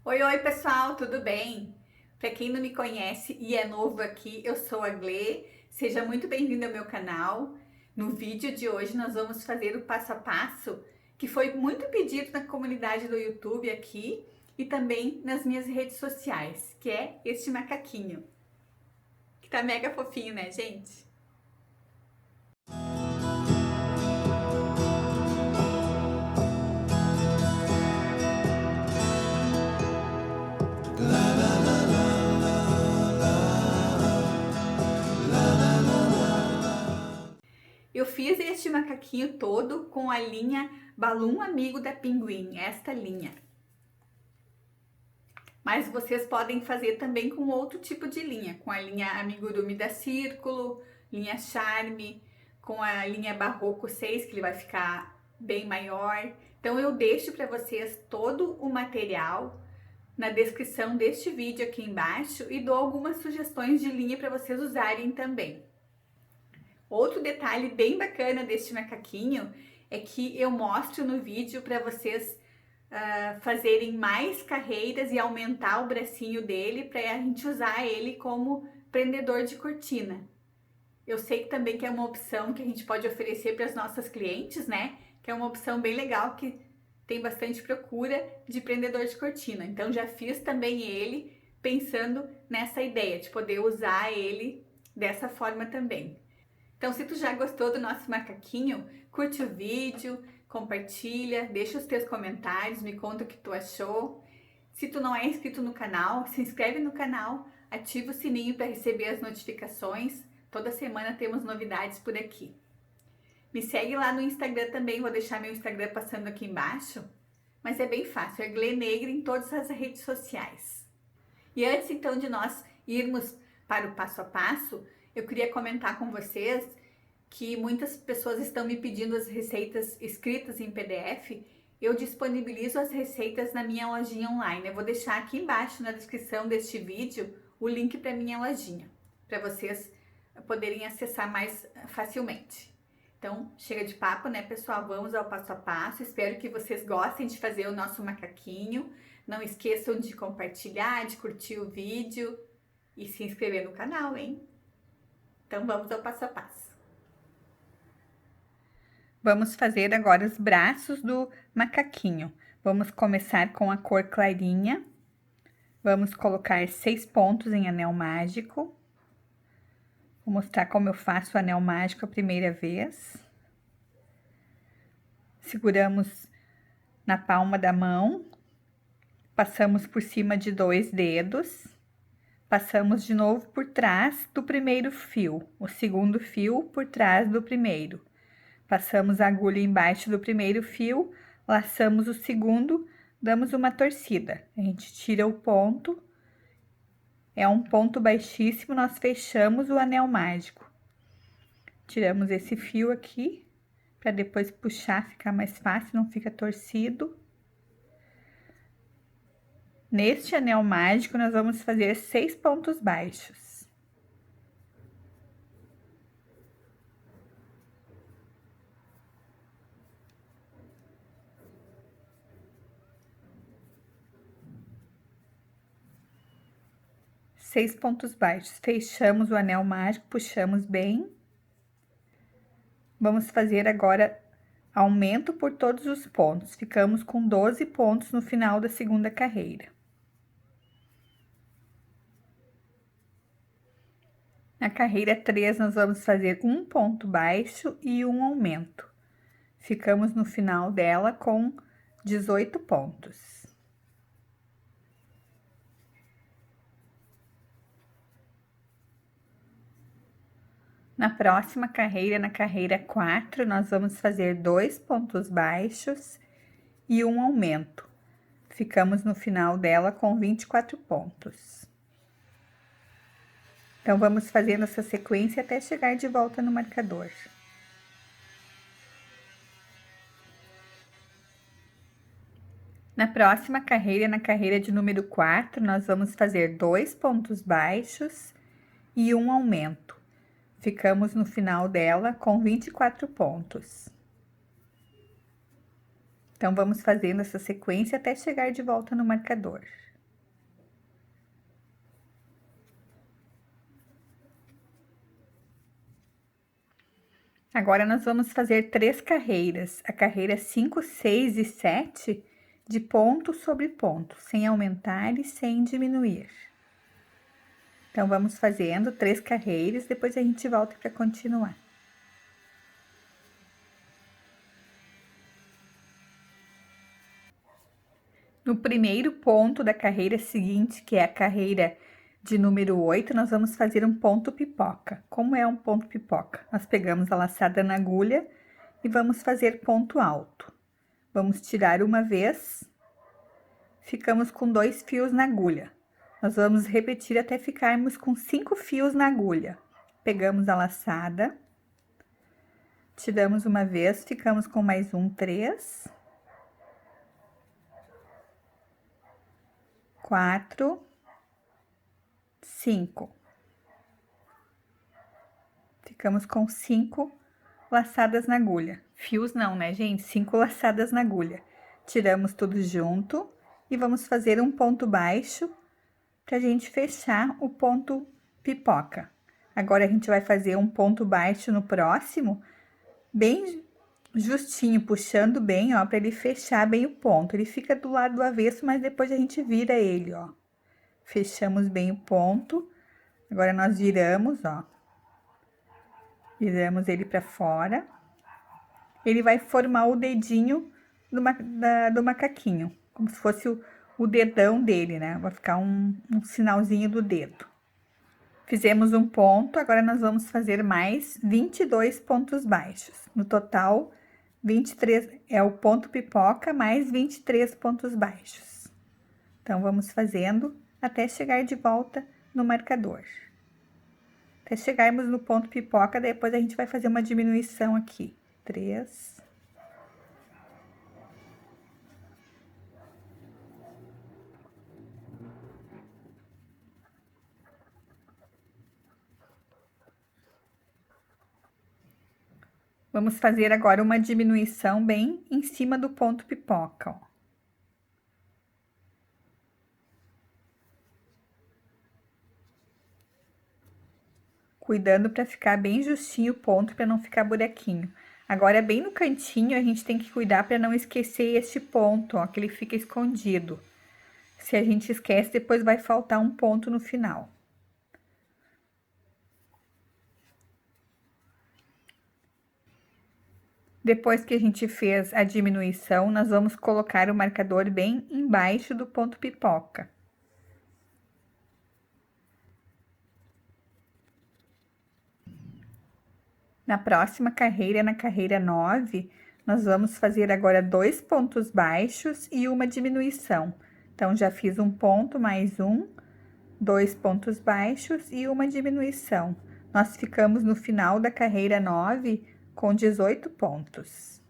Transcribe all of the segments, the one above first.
Oi, oi pessoal, tudo bem? Para quem não me conhece e é novo aqui, eu sou a Glê. Seja muito bem-vindo ao meu canal. No vídeo de hoje nós vamos fazer o passo a passo que foi muito pedido na comunidade do YouTube aqui e também nas minhas redes sociais, que é este macaquinho, que tá mega fofinho, né, gente? Eu fiz este macaquinho todo com a linha Balloon Amigo da Pinguim, esta linha. Mas vocês podem fazer também com outro tipo de linha, com a linha Amigurumi da Círculo, linha Charme, com a linha Barroco 6, que ele vai ficar bem maior. Então eu deixo para vocês todo o material na descrição deste vídeo aqui embaixo e dou algumas sugestões de linha para vocês usarem também. Outro detalhe bem bacana deste macaquinho é que eu mostro no vídeo para vocês fazerem mais carreiras e aumentar o bracinho dele para a gente usar ele como prendedor de cortina. Eu sei que também que é uma opção que a gente pode oferecer para as nossas clientes, né? Que é uma opção bem legal que tem bastante procura de prendedor de cortina. Então já fiz também ele pensando nessa ideia de poder usar ele dessa forma também. Então, se tu já gostou do nosso macaquinho, curte o vídeo, compartilha, deixa os teus comentários, me conta o que tu achou. Se tu não é inscrito no canal, se inscreve no canal, ativa o sininho para receber as notificações. Toda semana temos novidades por aqui. Me segue lá no Instagram também, vou deixar meu Instagram passando aqui embaixo. Mas é bem fácil, é Glê Negra em todas as redes sociais. E antes então de nós irmos para o passo a passo, eu queria comentar com vocês que muitas pessoas estão me pedindo as receitas escritas em PDF. Eu disponibilizo as receitas na minha lojinha online. Eu vou deixar aqui embaixo na descrição deste vídeo o link para minha lojinha, para vocês poderem acessar mais facilmente. Então, chega de papo, né, pessoal? Vamos ao passo a passo. Espero que vocês gostem de fazer o nosso macaquinho. Não esqueçam de compartilhar, de curtir o vídeo e se inscrever no canal, hein? Então, vamos ao passo a passo. Vamos fazer agora os braços do macaquinho. Vamos começar com a cor clarinha. Vamos colocar 6 pontos em anel mágico. Vou mostrar como eu faço o anel mágico a primeira vez. Seguramos na palma da mão, passamos por cima de 2 dedos, passamos de novo por trás do primeiro fio, o segundo fio por trás do primeiro. Passamos a agulha embaixo do primeiro fio, laçamos o segundo, damos uma torcida. A gente tira o ponto, é um ponto baixíssimo, nós fechamos o anel mágico. Tiramos esse fio aqui, para depois puxar, ficar mais fácil, não fica torcido. Neste anel mágico, nós vamos fazer 6 pontos baixos. Seis pontos baixos, fechamos o anel mágico, puxamos bem. Vamos fazer agora aumento por todos os pontos, ficamos com 12 pontos no final da segunda carreira. Na carreira 3, nós vamos fazer um ponto baixo e um aumento. Ficamos no final dela com 18 pontos. Na próxima carreira, na carreira 4, nós vamos fazer 2 pontos baixos e um aumento. Ficamos no final dela com 24 pontos. Então, vamos fazendo essa sequência até chegar de volta no marcador. Na próxima carreira, na carreira de número 4, nós vamos fazer 2 pontos baixos e um aumento. Ficamos no final dela com 24 pontos. Então, vamos fazendo essa sequência até chegar de volta no marcador. Agora, nós vamos fazer 3 carreiras, a carreira 5, 6 e 7, de ponto sobre ponto, sem aumentar e sem diminuir. Então, vamos fazendo 3 carreiras, depois a gente volta para continuar. No primeiro ponto da carreira seguinte, que é a carreira de número 8, nós vamos fazer um ponto pipoca. Como é um ponto pipoca? Nós pegamos a laçada na agulha e vamos fazer ponto alto. Vamos tirar uma vez, ficamos com 2 fios na agulha. Nós vamos repetir até ficarmos com 5 fios na agulha. Pegamos a laçada, tiramos uma vez, ficamos com mais 3, 4, 5. Ficamos com 5 laçadas na agulha. Fios não, né, gente? 5 laçadas na agulha. Tiramos tudo junto e vamos fazer um ponto baixo pra gente fechar o ponto pipoca. Agora, a gente vai fazer um ponto baixo no próximo, bem justinho, puxando bem, ó, pra ele fechar bem o ponto. Ele fica do lado do avesso, mas depois a gente vira ele, ó. Fechamos bem o ponto. Agora, nós viramos, ó. Viramos ele pra fora. Ele vai formar o dedinho do macaquinho, como se fosse o dedão dele, né? Vai ficar um sinalzinho do dedo. Fizemos um ponto, agora nós vamos fazer mais 22 pontos baixos. No total, 23 é o ponto pipoca mais 23 pontos baixos. Então, vamos fazendo até chegar de volta no marcador. Até chegarmos no ponto pipoca, depois a gente vai fazer uma diminuição aqui. 3. Vamos fazer agora uma diminuição bem em cima do ponto pipoca, ó. Cuidando para ficar bem justinho o ponto, para não ficar buraquinho. Agora, bem no cantinho, a gente tem que cuidar para não esquecer este ponto, ó, que ele fica escondido. Se a gente esquece, depois vai faltar um ponto no final. Depois que a gente fez a diminuição, nós vamos colocar o marcador bem embaixo do ponto pipoca. Na próxima carreira, na carreira 9, nós vamos fazer agora 2 pontos baixos e uma diminuição. Então, já fiz um ponto mais 2 pontos baixos e uma diminuição. Nós ficamos no final da carreira 9 com 18 pontos.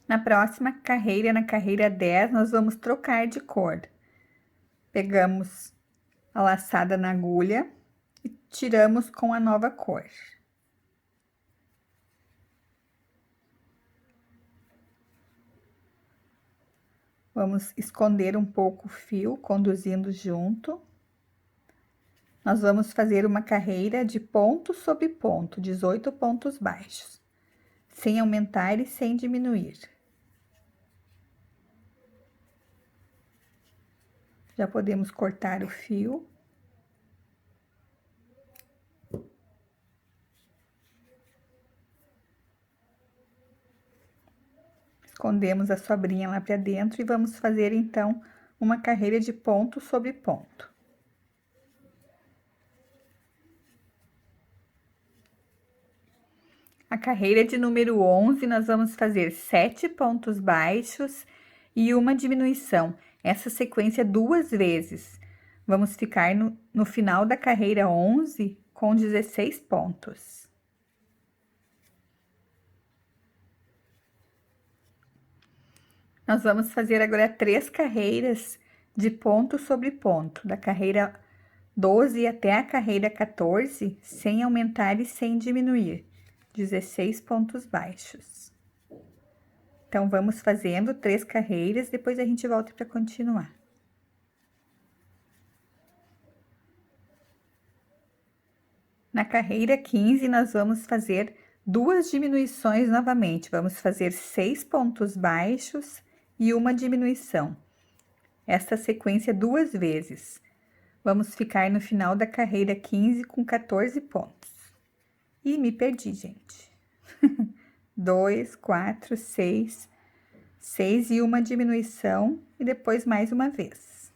Na próxima carreira, na carreira 10, nós vamos trocar de cor. Pegamos a laçada na agulha e tiramos com a nova cor. Vamos esconder um pouco o fio, conduzindo junto. Nós vamos fazer uma carreira de ponto sobre ponto, 18 pontos baixos, sem aumentar e sem diminuir. Já podemos cortar o fio. Escondemos a sobrinha lá para dentro e vamos fazer, então, uma carreira de ponto sobre ponto. A carreira de número 11, nós vamos fazer 7 pontos baixos e uma diminuição. Essa sequência 2 vezes. Vamos ficar no final da carreira 11 com 16 pontos. Nós vamos fazer agora 3 carreiras de ponto sobre ponto, da carreira 12 até a carreira 14, sem aumentar e sem diminuir. 16 pontos baixos. Então, vamos fazendo 3 carreiras, depois a gente volta para continuar. Na carreira 15, nós vamos fazer 2 diminuições novamente. Vamos fazer 6 pontos baixos e uma diminuição. Esta sequência 2 vezes. Vamos ficar no final da carreira 15 com 14 pontos. E me perdi, gente. 2, 4, 6, 6 e uma diminuição e depois mais uma vez.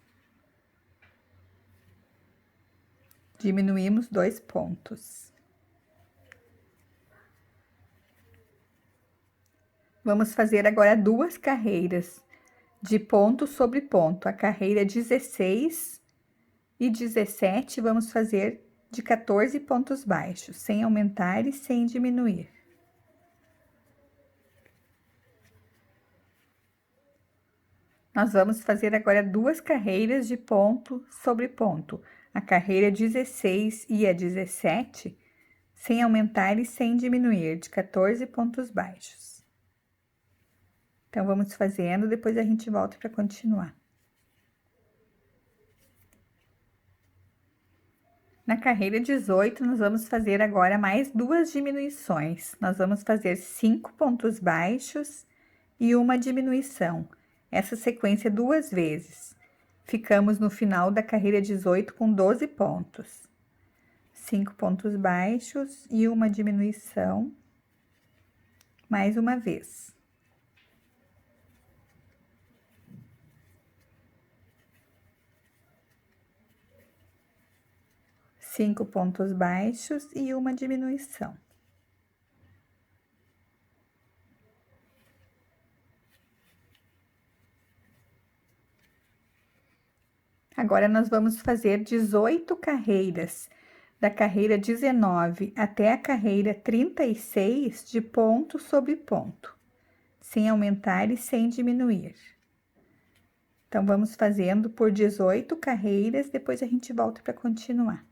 Diminuímos 2 pontos. Vamos fazer agora 2 carreiras de ponto sobre ponto. A carreira 16 e 17 vamos fazer de 14 pontos baixos, sem aumentar e sem diminuir. Nós vamos fazer agora 2 carreiras de ponto sobre ponto. A carreira 16 e a 17, sem aumentar e sem diminuir, de 14 pontos baixos. Então, vamos fazendo, depois a gente volta para continuar. Na carreira 18, nós vamos fazer agora mais 2 diminuições. Nós vamos fazer 5 pontos baixos e uma diminuição. Essa sequência 2 vezes. Ficamos no final da carreira 18 com 12 pontos. 5 pontos baixos e uma diminuição. Mais uma vez. Cinco pontos baixos e uma diminuição. Agora, nós vamos fazer 18 carreiras, da carreira 19 até a carreira 36, de ponto sobre ponto, sem aumentar e sem diminuir. Então, vamos fazendo por 18 carreiras, depois a gente volta para continuar.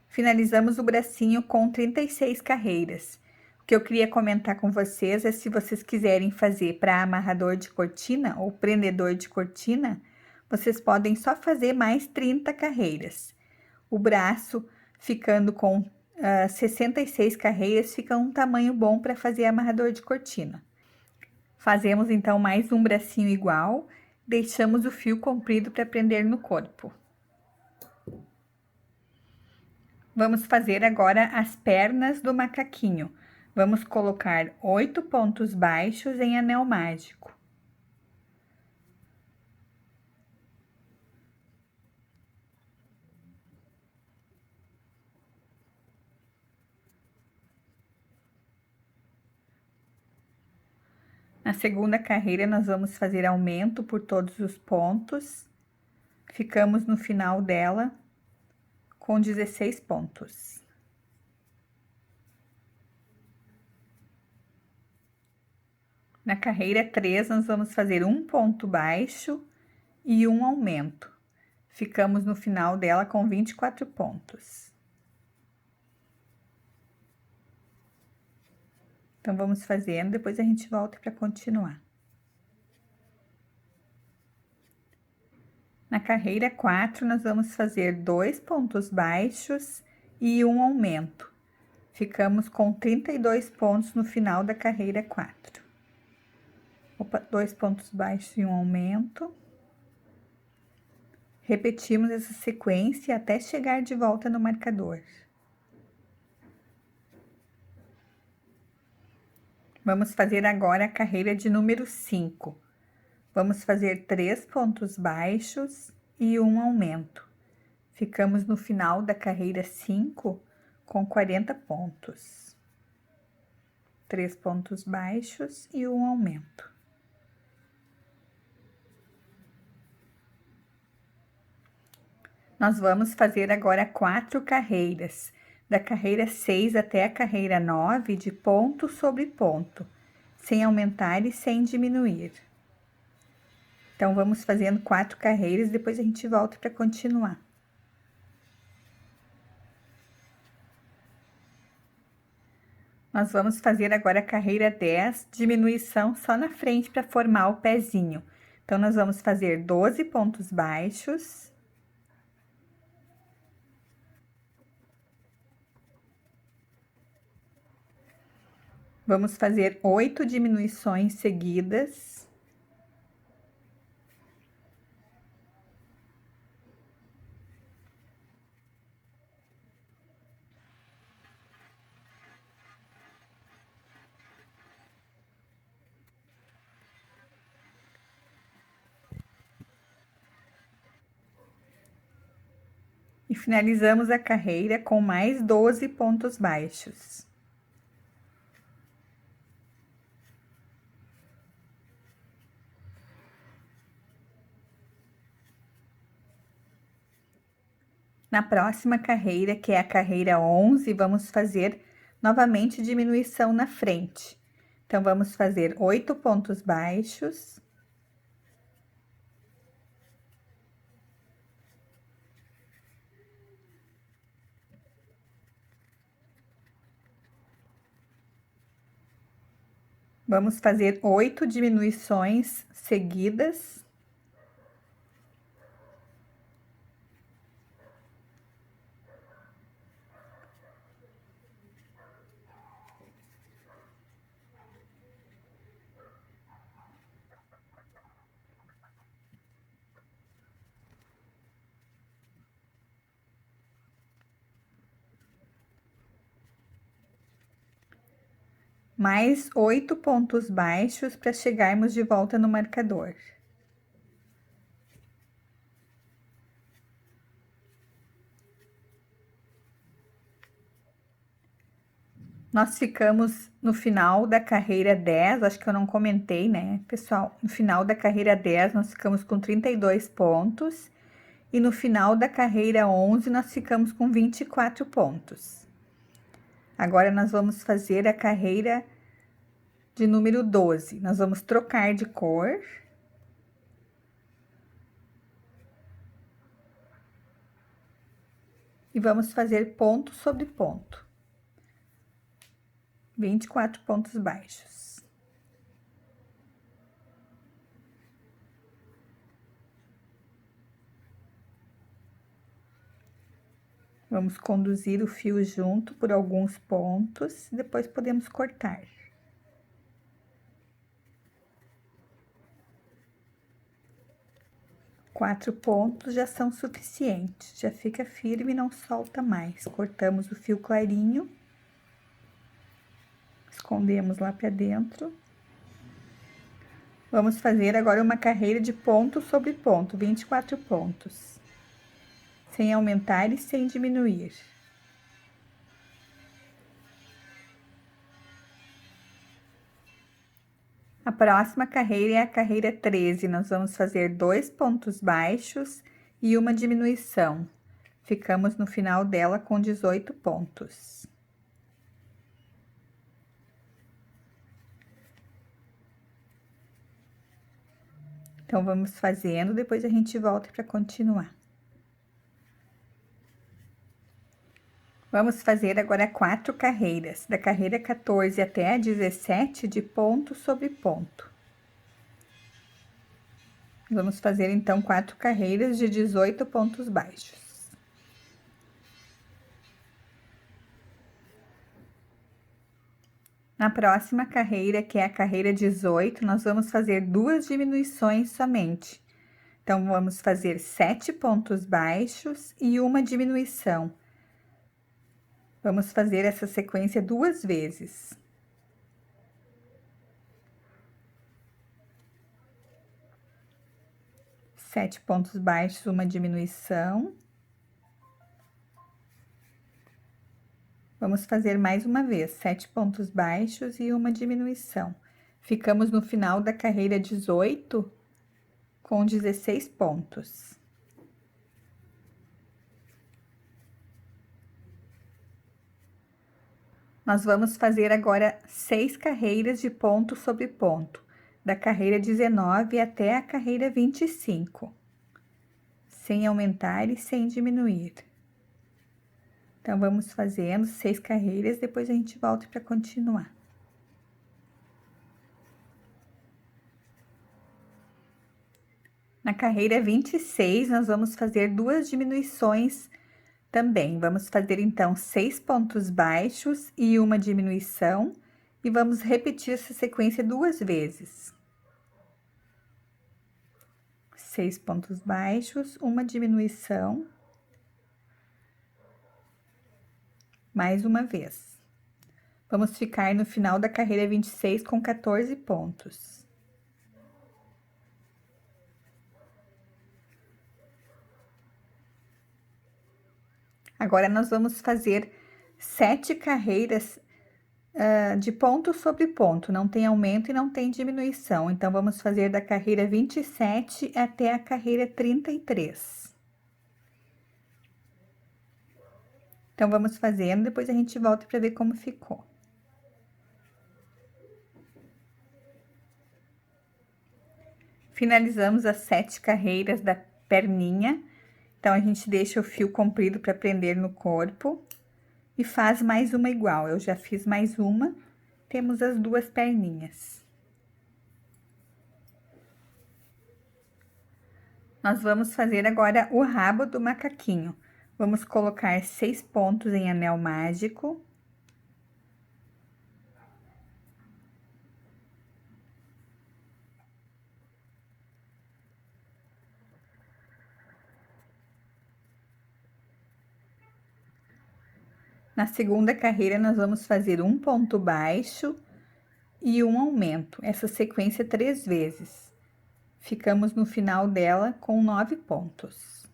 Finalizamos o bracinho com 36 carreiras. O que eu queria comentar com vocês é se vocês quiserem fazer para amarrador de cortina ou prendedor de cortina, vocês podem só fazer mais 30 carreiras. O braço ficando com 66 carreiras fica um tamanho bom para fazer amarrador de cortina. Fazemos então mais um bracinho igual, deixamos o fio comprido para prender no corpo. Vamos fazer agora as pernas do macaquinho. Vamos colocar 8 pontos baixos em anel mágico. Na segunda carreira, nós vamos fazer aumento por todos os pontos. Ficamos no final dela com 16 pontos. Na carreira 3, nós vamos fazer um ponto baixo e um aumento. Ficamos no final dela com 24 pontos. Então, vamos fazendo, depois a gente volta para continuar. Na carreira 4, nós vamos fazer 2 pontos baixos e um aumento. Ficamos com 32 pontos no final da carreira 4. Opa, 2 pontos baixos e um aumento. Repetimos essa sequência até chegar de volta no marcador. Vamos fazer agora a carreira de número 5. Vamos fazer 3 pontos baixos e um aumento. Ficamos no final da carreira 5 com 40 pontos. 3 pontos baixos e um aumento. Nós vamos fazer agora 4 carreiras, da carreira 6 até a carreira 9, de ponto sobre ponto, sem aumentar e sem diminuir. Então, vamos fazendo 4 carreiras, depois a gente volta para continuar. Nós vamos fazer agora a carreira 10, diminuição só na frente para formar o pezinho. Então, nós vamos fazer 12 pontos baixos. Vamos fazer 8 diminuições seguidas. E finalizamos a carreira com mais 12 pontos baixos. Na próxima carreira, que é a carreira 11, vamos fazer novamente diminuição na frente. Então, vamos fazer 8 pontos baixos. Vamos fazer 8 diminuições seguidas. Mais 8 pontos baixos para chegarmos de volta no marcador. Nós ficamos no final da carreira 10, acho que eu não comentei, né, pessoal? No final da carreira 10, nós ficamos com 32 pontos. E no final da carreira 11, nós ficamos com 24 pontos. Agora, nós vamos fazer a carreira de número 12. Nós vamos trocar de cor. E vamos fazer ponto sobre ponto. 24 pontos baixos. Vamos conduzir o fio junto por alguns pontos, e depois podemos cortar. Quatro pontos já são suficientes, já fica firme e não solta mais. Cortamos o fio clarinho. Escondemos lá para dentro. Vamos fazer agora uma carreira de ponto sobre ponto, 24 pontos. Sem aumentar e sem diminuir. A próxima carreira é a carreira 13. Nós vamos fazer 2 pontos baixos e uma diminuição. Ficamos no final dela com 18 pontos. Então, vamos fazendo, depois a gente volta para continuar. Vamos fazer agora 4 carreiras, da carreira 14 até a 17, de ponto sobre ponto. Vamos fazer, então, 4 carreiras de 18 pontos baixos. Na próxima carreira, que é a carreira 18, nós vamos fazer 2 diminuições somente. Então, vamos fazer 7 pontos baixos e uma diminuição. Vamos fazer essa sequência 2 vezes. Sete pontos baixos, uma diminuição. Vamos fazer mais uma vez, 7 pontos baixos e uma diminuição. Ficamos no final da carreira 18 com 16 pontos. Nós vamos fazer agora 6 carreiras de ponto sobre ponto, da carreira 19 até a carreira 25, sem aumentar e sem diminuir. Então, vamos fazendo 6 carreiras, depois a gente volta para continuar. Na carreira 26, nós vamos fazer 2 diminuições também. Vamos fazer, então, 6 pontos baixos e uma diminuição, e vamos repetir essa sequência 2 vezes. 6 pontos baixos, uma diminuição, mais uma vez. Vamos ficar no final da carreira 26 com 14 pontos. Agora, nós vamos fazer 7 carreiras de ponto sobre ponto, não tem aumento e não tem diminuição. Então, vamos fazer da carreira 27 até a carreira 33. Então, vamos fazendo, depois a gente volta para ver como ficou. Finalizamos as 7 carreiras da perninha. Então, a gente deixa o fio comprido para prender no corpo e faz mais uma igual. Eu já fiz mais uma, temos as 2 perninhas. Nós vamos fazer agora o rabo do macaquinho. Vamos colocar 6 pontos em anel mágico. Na segunda carreira, nós vamos fazer um ponto baixo e um aumento, essa sequência 3 vezes. Ficamos no final dela com 9 pontos.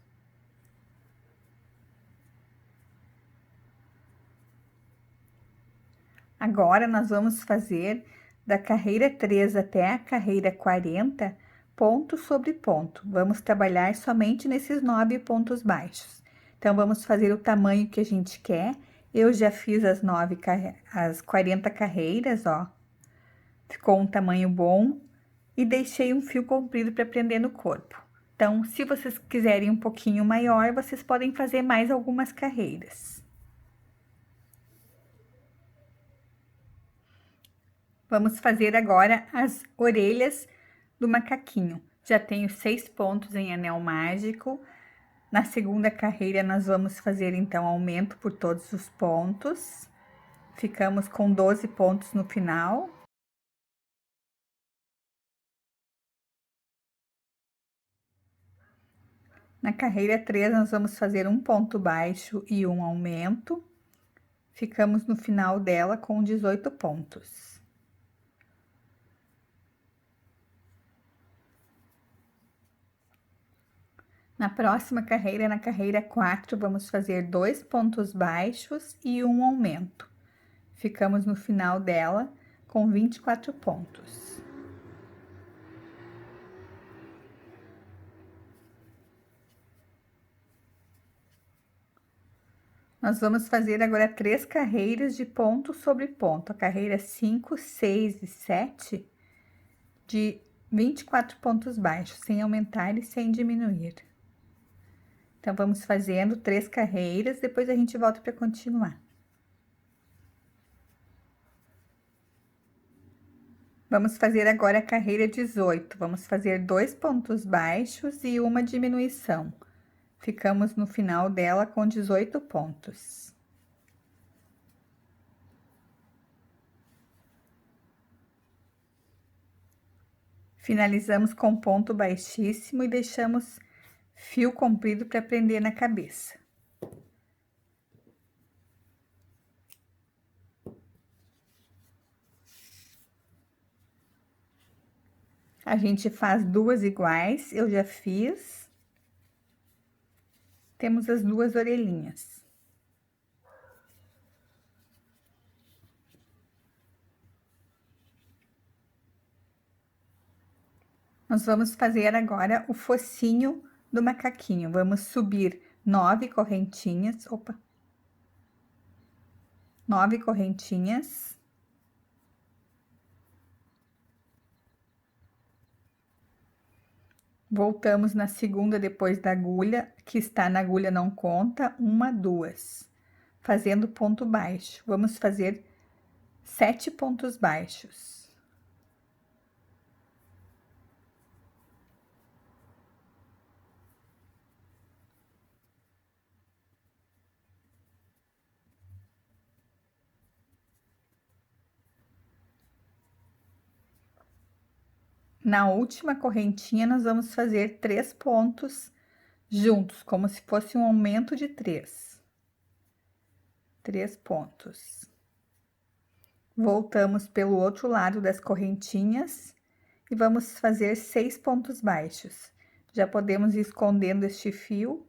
Agora, nós vamos fazer da carreira 3 até a carreira 40, ponto sobre ponto. Vamos trabalhar somente nesses 9 pontos baixos. Então, vamos fazer o tamanho que a gente quer. Eu já fiz as 40 carreiras, ó. Ficou um tamanho bom e deixei um fio comprido para prender no corpo. Então, se vocês quiserem um pouquinho maior, vocês podem fazer mais algumas carreiras. Vamos fazer agora as orelhas do macaquinho. Já tenho 6 pontos em anel mágico. Na segunda carreira, nós vamos fazer, então, aumento por todos os pontos. Ficamos com 12 pontos no final. Na carreira 3, nós vamos fazer um ponto baixo e um aumento. Ficamos no final dela com 18 pontos. Na próxima carreira, na carreira 4, vamos fazer 2 pontos baixos e um aumento. Ficamos no final dela com 24 pontos. Nós vamos fazer agora 3 carreiras de ponto sobre ponto. A carreira 5, 6 e 7 de 24 pontos baixos, sem aumentar e sem diminuir. Então, vamos fazendo 3 carreiras, depois a gente volta para continuar. Vamos fazer agora a carreira 18. Vamos fazer 2 pontos baixos e uma diminuição. Ficamos no final dela com 18 pontos. Finalizamos com ponto baixíssimo e deixamos fio comprido para prender na cabeça. A gente faz 2 iguais, eu já fiz. Temos as 2 orelhinhas. Nós vamos fazer agora o focinho do macaquinho. Vamos subir 9 correntinhas, 9 correntinhas. Voltamos na segunda depois da agulha, que está na agulha não conta, 1, 2. fazendo ponto baixo. Vamos fazer 7 pontos baixos. Na última correntinha, nós vamos fazer 3 pontos juntos, como se fosse um aumento de 3. 3 pontos. Voltamos pelo outro lado das correntinhas e vamos fazer 6 pontos baixos. Já podemos ir escondendo este fio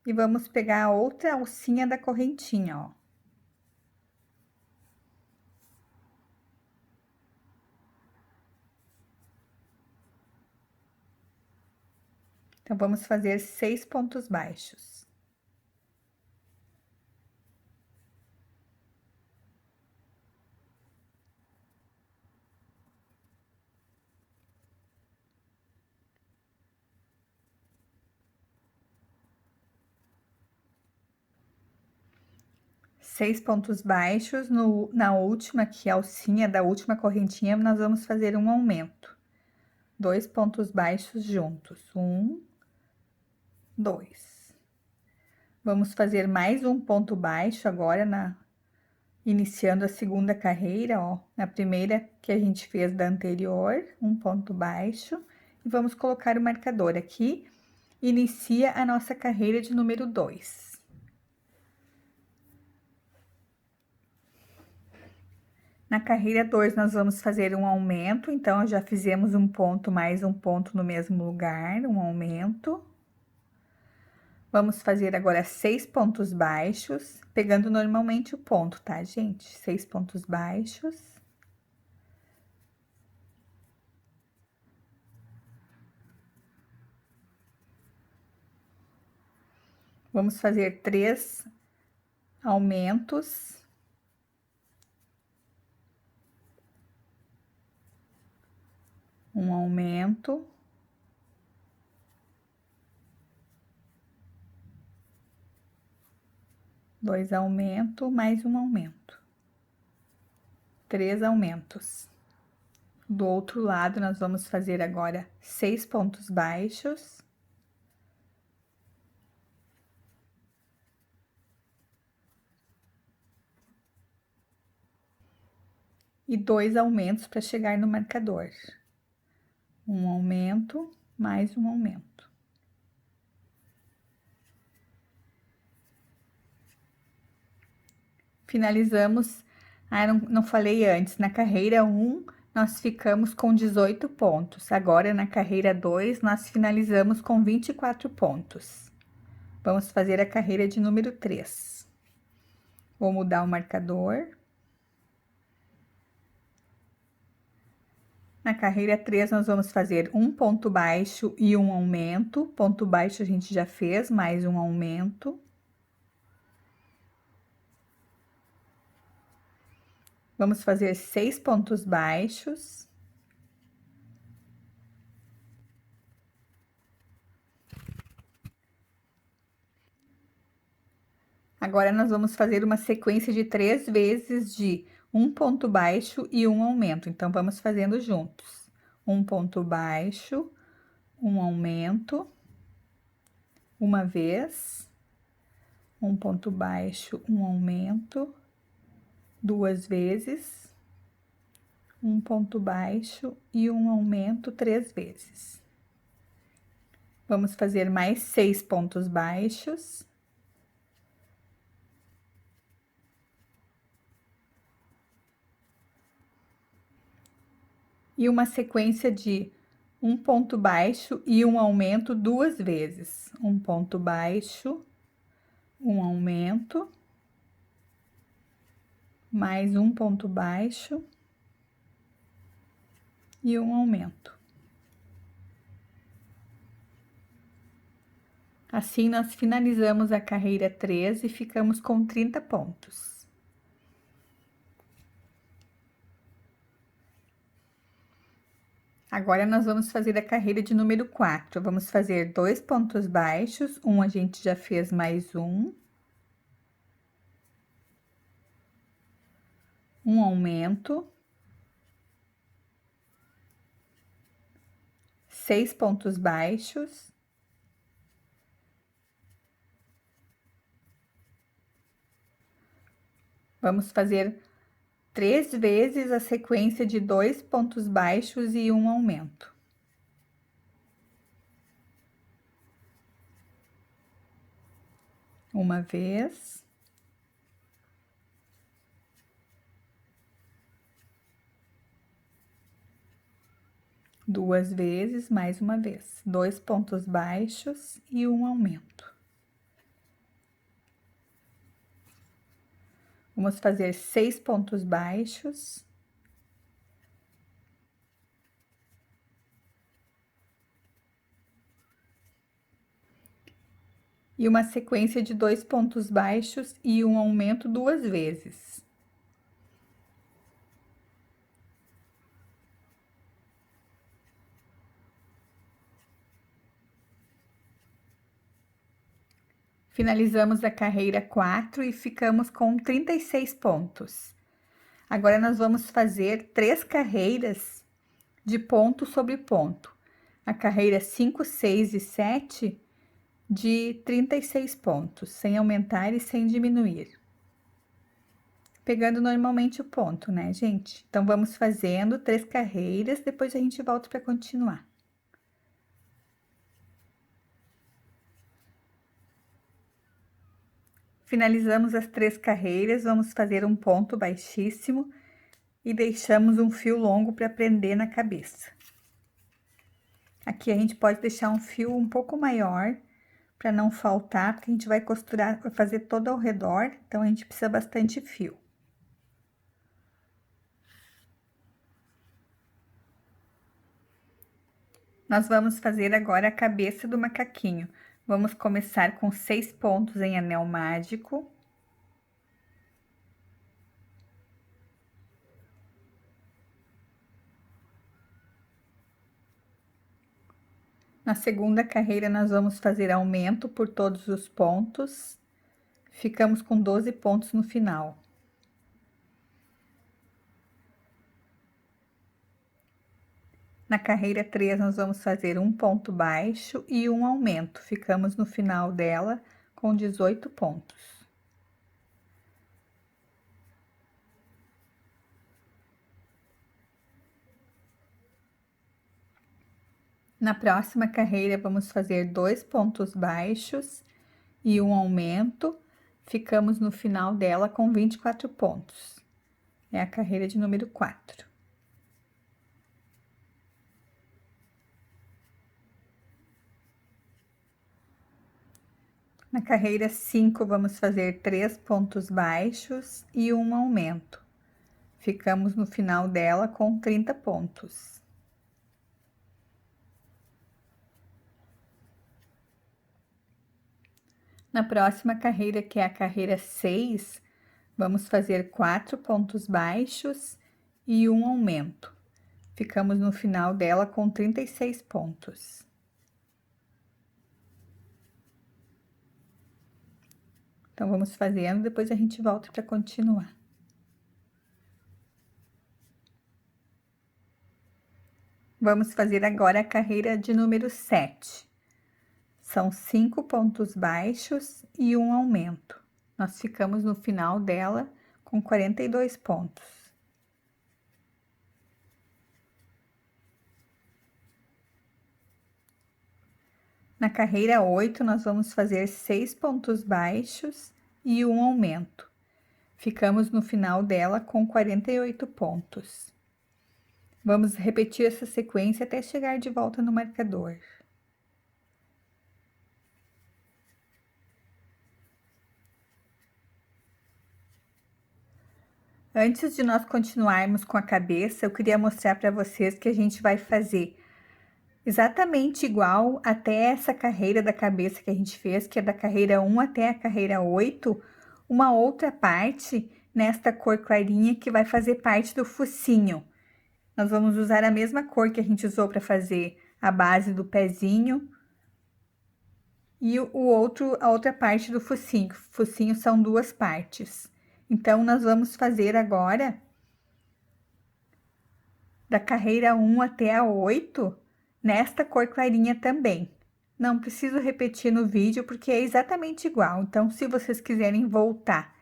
e vamos pegar a outra alcinha da correntinha, ó. Então, vamos fazer 6 pontos baixos. Seis pontos baixos, na última, que é a alcinha da última correntinha, nós vamos fazer um aumento. 2 pontos baixos juntos, 1, 2. Vamos fazer mais um ponto baixo agora, iniciando a segunda carreira, ó. Na primeira que a gente fez da anterior, um ponto baixo. E vamos colocar o marcador aqui. Inicia a nossa carreira de número 2. Na carreira 2, nós vamos fazer um aumento, então, já fizemos um ponto mais um ponto no mesmo lugar, um aumento. Vamos fazer agora 6 pontos baixos, pegando normalmente o ponto, tá, gente? 6 pontos baixos. Vamos fazer 3 aumentos. Um aumento. Dois aumentos, mais um aumento. 3 aumentos. Do outro lado, nós vamos fazer agora 6 pontos baixos. E 2 aumentos para chegar no marcador. Um aumento, mais um aumento. Finalizamos, não falei antes, na carreira 1, nós ficamos com 18 pontos. Agora, na carreira 2, nós finalizamos com 24 pontos. Vamos fazer a carreira de número 3. Vou mudar o marcador. Na carreira 3, nós vamos fazer um ponto baixo e um aumento. Ponto baixo a gente já fez, mais um aumento. Vamos fazer 6 pontos baixos. Agora, nós vamos fazer uma sequência de 3 vezes de um ponto baixo e um aumento. Então, vamos fazendo juntos. Um ponto baixo, um aumento, uma vez, um ponto baixo, um aumento, 2 vezes, um ponto baixo e um aumento 3 vezes. Vamos fazer mais 6 pontos baixos. E uma sequência de um ponto baixo e um aumento 2 vezes. Um ponto baixo, um aumento, mais um ponto baixo e um aumento. Assim, nós finalizamos a carreira 3 e ficamos com 30 pontos. Agora, nós vamos fazer a carreira de número 4. Vamos fazer 2 pontos baixos, um a gente já fez mais um. um aumento, 6 pontos baixos, vamos fazer 3 vezes a sequência de 2 pontos baixos e um aumento. Uma vez. Duas vezes, mais uma vez. 2 pontos baixos e um aumento. Vamos fazer 6 pontos baixos. E uma sequência de 2 pontos baixos e um aumento 2 vezes. Finalizamos a carreira 4 e ficamos com 36 pontos. Agora, nós vamos fazer 3 carreiras de ponto sobre ponto. A carreira 5, 6 e 7 de 36 pontos, sem aumentar e sem diminuir. Pegando normalmente o ponto, né, gente? Então, vamos fazendo 3 carreiras, depois a gente volta para continuar. Finalizamos as 3 carreiras, vamos fazer um ponto baixíssimo e deixamos um fio longo para prender na cabeça. Aqui a gente pode deixar um fio um pouco maior para não faltar, porque a gente vai costurar, vai fazer todo ao redor, então a gente precisa bastante fio. Nós vamos fazer agora a cabeça do macaquinho. Vamos começar com 6 pontos em anel mágico. Na segunda carreira, nós vamos fazer aumento por todos os pontos. Ficamos com 12 pontos no final. Na carreira 3, nós vamos fazer um ponto baixo e um aumento. Ficamos no final dela com 18 pontos. Na próxima carreira, vamos fazer 2 pontos baixos e um aumento. Ficamos no final dela com 24 pontos. É a carreira de número 4. Na carreira 5, vamos fazer 3 pontos baixos e um aumento. Ficamos no final dela com 30 pontos. Na próxima carreira, que é a carreira 6, vamos fazer 4 pontos baixos e um aumento. Ficamos no final dela com 36 pontos. Então, vamos fazendo, depois a gente volta para continuar. Vamos fazer agora a carreira de número 7. São 5 pontos baixos e um aumento. Nós ficamos no final dela com 42 pontos. Na carreira 8, nós vamos fazer 6 pontos baixos e um aumento. Ficamos no final dela com 48 pontos. Vamos repetir essa sequência até chegar de volta no marcador. Antes de nós continuarmos com a cabeça, eu queria mostrar para vocês que a gente vai fazer exatamente igual até essa carreira da cabeça que a gente fez, que é da carreira 1 até a carreira 8, uma outra parte nesta cor clarinha que vai fazer parte do focinho. Nós vamos usar a mesma cor que a gente usou para fazer a base do pezinho e a outra parte do focinho. Focinho são duas partes. Então, nós vamos fazer agora da carreira 1 até a 8, nesta cor clarinha também. Não preciso repetir no vídeo, porque é exatamente igual. Então, se vocês quiserem voltar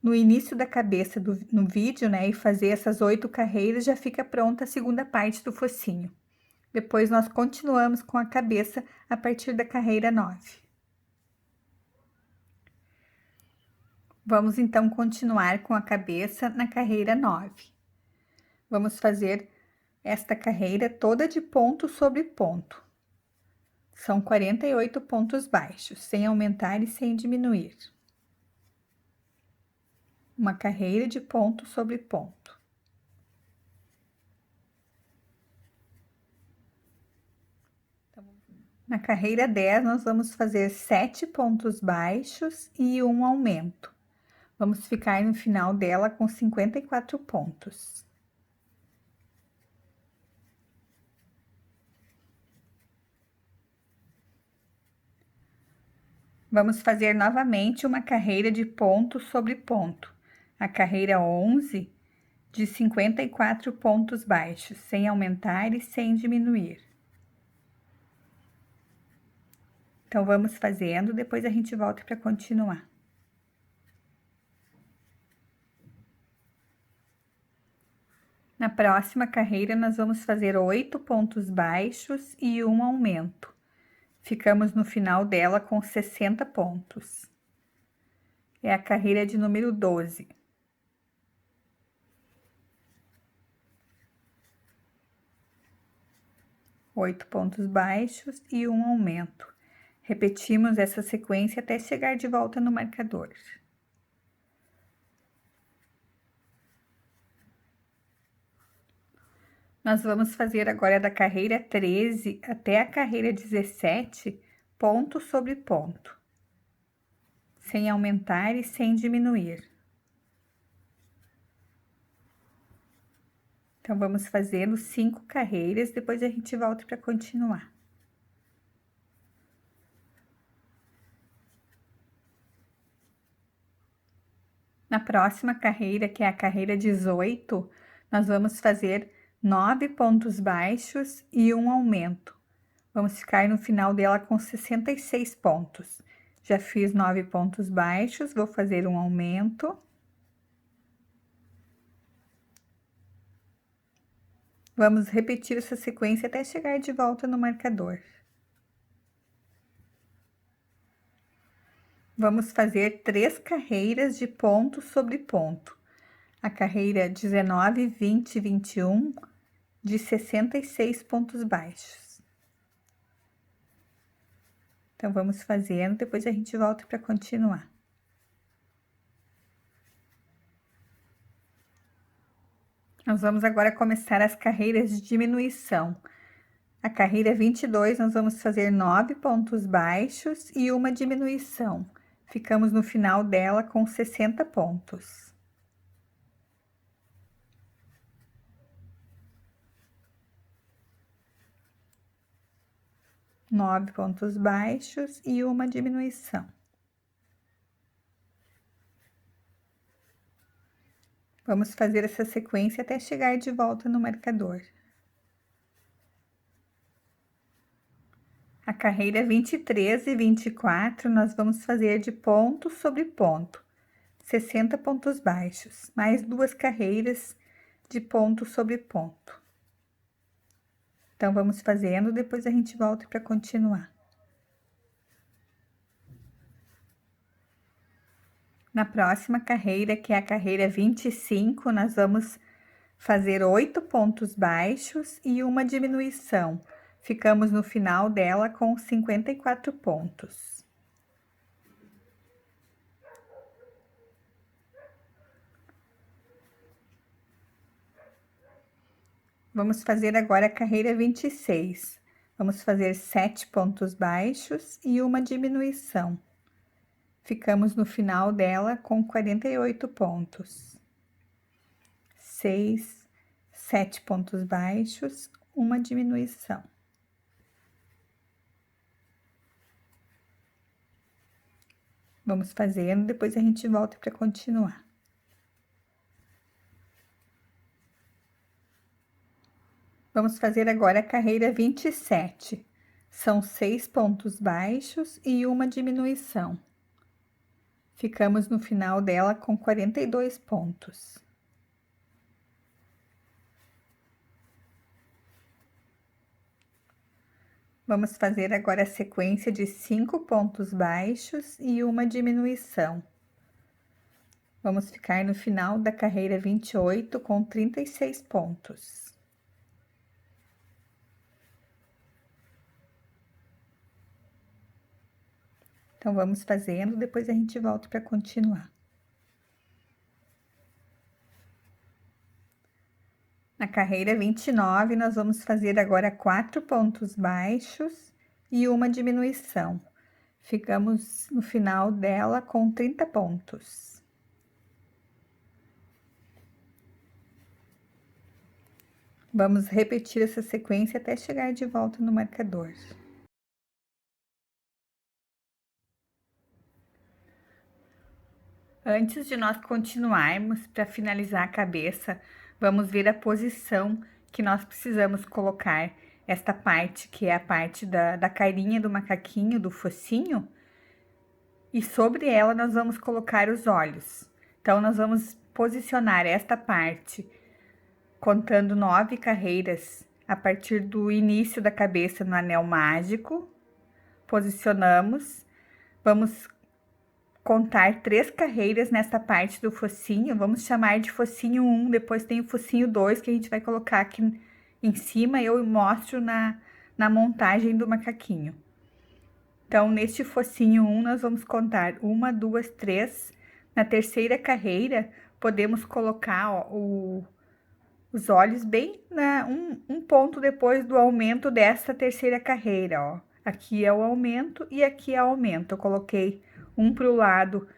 no início da cabeça no vídeo, né, e fazer essas 8 carreiras, já fica pronta a segunda parte do focinho. Depois, nós continuamos com a cabeça a partir da carreira 9. Vamos, então, continuar com a cabeça na carreira 9. Vamos fazer esta carreira toda de ponto sobre ponto. São 48 pontos baixos, sem aumentar e sem diminuir. Uma carreira de ponto sobre ponto. Na carreira 10, nós vamos fazer 7 pontos baixos e um aumento. Vamos ficar no final dela com 54 pontos. Vamos fazer novamente uma carreira de ponto sobre ponto. A carreira 11, de 54 pontos baixos, sem aumentar e sem diminuir. Então, vamos fazendo, depois a gente volta para continuar. Na próxima carreira, nós vamos fazer 8 pontos baixos e um aumento. Ficamos no final dela com 60 pontos. É a carreira de número 12. Oito pontos baixos e um aumento. Repetimos essa sequência até chegar de volta no marcador. Nós vamos fazer agora da carreira 13 até a carreira 17, ponto sobre ponto, sem aumentar e sem diminuir. Então, vamos fazendo 5 carreiras, depois a gente volta para continuar. Na próxima carreira, que é a carreira 18, nós vamos fazer 9 pontos baixos e um aumento. Vamos ficar no final dela com 66 pontos. Já fiz 9 pontos baixos, vou fazer um aumento. Vamos repetir essa sequência até chegar de volta no marcador. Vamos fazer 3 carreiras de ponto sobre ponto. A carreira 19, 20 e 21, de 66 pontos baixos. Então, vamos fazendo, depois a gente volta para continuar. Nós vamos agora começar as carreiras de diminuição. A carreira 22, nós vamos fazer 9 pontos baixos e uma diminuição. Ficamos no final dela com 60 pontos. Nove pontos baixos e uma diminuição. Vamos fazer essa sequência até chegar de volta no marcador. A carreira 23 e 24, nós vamos fazer de ponto sobre ponto, 60 pontos baixos, mais 2 carreiras de ponto sobre ponto. Então, vamos fazendo, depois a gente volta para continuar. Na próxima carreira, que é a carreira 25, nós vamos fazer 8 pontos baixos e uma diminuição. Ficamos no final dela com 54 pontos. Vamos fazer agora a carreira 26. Vamos fazer 7 pontos baixos e uma diminuição. Ficamos no final dela com 48 pontos. 6, 7 pontos baixos, uma diminuição. Vamos fazendo, depois a gente volta para continuar. Vamos fazer agora a carreira 27. São 6 pontos baixos e uma diminuição. Ficamos no final dela com 42 pontos. Vamos fazer agora a sequência de 5 pontos baixos e uma diminuição. Vamos ficar no final da carreira 28 com 36 pontos. Então, vamos fazendo, depois a gente volta para continuar. Na carreira 29, nós vamos fazer agora 4 pontos baixos e uma diminuição. Ficamos no final dela com 30 pontos. Vamos repetir essa sequência até chegar de volta no marcador. Antes de nós continuarmos, para finalizar a cabeça, vamos ver a posição que nós precisamos colocar esta parte, que é a parte da carinha do macaquinho, do focinho, e sobre ela nós vamos colocar os olhos. Então, nós vamos posicionar esta parte, contando 9 carreiras, a partir do início da cabeça no anel mágico. Posicionamos, vamos contar 3 carreiras nessa parte do focinho, vamos chamar de focinho 1, depois tem o focinho 2 que a gente vai colocar aqui em cima, eu mostro na montagem do macaquinho. Então, neste focinho 1, nós vamos contar 1, 2, 3, na terceira carreira, podemos colocar, ó, os olhos bem um ponto depois do aumento dessa terceira carreira, ó. Aqui é o aumento e aqui é o aumento, eu coloquei um para o lado,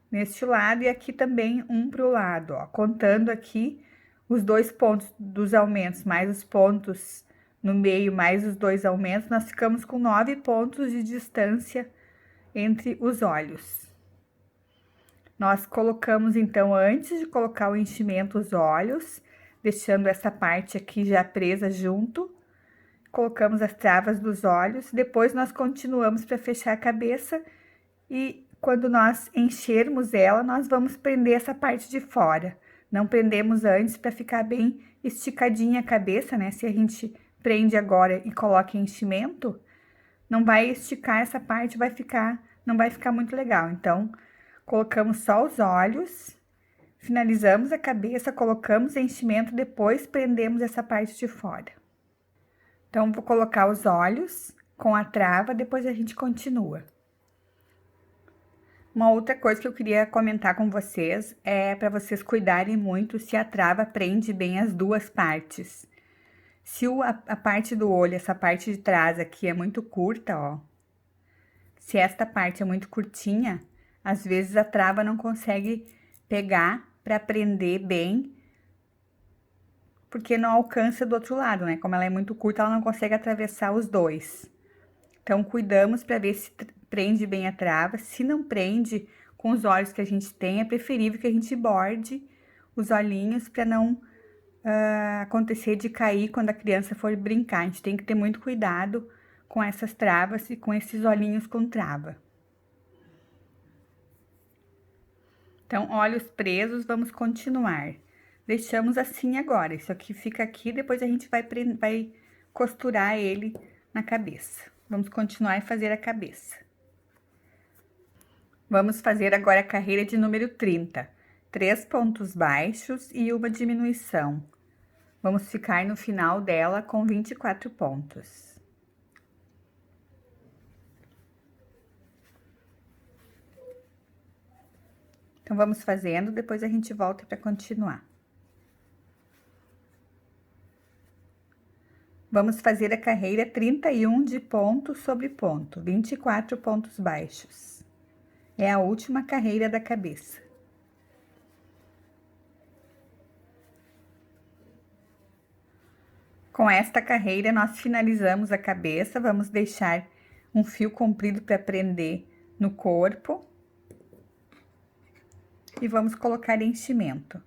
neste lado, e aqui também um para o lado, ó. Contando aqui os 2 pontos dos aumentos, mais os pontos no meio, mais os 2 aumentos, nós ficamos com 9 pontos de distância entre os olhos. Nós colocamos, então, antes de colocar o enchimento, os olhos, deixando essa parte aqui já presa junto, colocamos as travas dos olhos, depois nós continuamos para fechar a cabeça e quando nós enchermos ela, nós vamos prender essa parte de fora. Não prendemos antes para ficar bem esticadinha a cabeça, né? Se a gente prende agora e coloca enchimento, não vai esticar essa parte, não vai ficar muito legal. Então, colocamos só os olhos, finalizamos a cabeça, colocamos enchimento, depois prendemos essa parte de fora. Então, vou colocar os olhos com a trava, depois a gente continua. Uma outra coisa que eu queria comentar com vocês é para vocês cuidarem muito se a trava prende bem as duas partes. Se a parte do olho, essa parte de trás aqui é muito curta, ó. Se esta parte é muito curtinha, às vezes a trava não consegue pegar para prender bem, porque não alcança do outro lado, né? Como ela é muito curta, ela não consegue atravessar os dois. Então, cuidamos para ver se prende bem a trava. Se não prende, com os olhos que a gente tem, é preferível que a gente borde os olhinhos para não acontecer de cair quando a criança for brincar. A gente tem que ter muito cuidado com essas travas e com esses olhinhos com trava. Então, olhos presos, vamos continuar. Deixamos assim agora. Isso aqui fica aqui, depois a gente vai costurar ele na cabeça. Vamos continuar e fazer a cabeça. Vamos fazer agora a carreira de número 30. 3 pontos baixos e uma diminuição. Vamos ficar no final dela com 24 pontos. Então, vamos fazendo, depois a gente volta para continuar. Vamos fazer a carreira 31 de ponto sobre ponto, 24 pontos baixos. É a última carreira da cabeça. Com esta carreira, nós finalizamos a cabeça, vamos deixar um fio comprido para prender no corpo. E vamos colocar enchimento.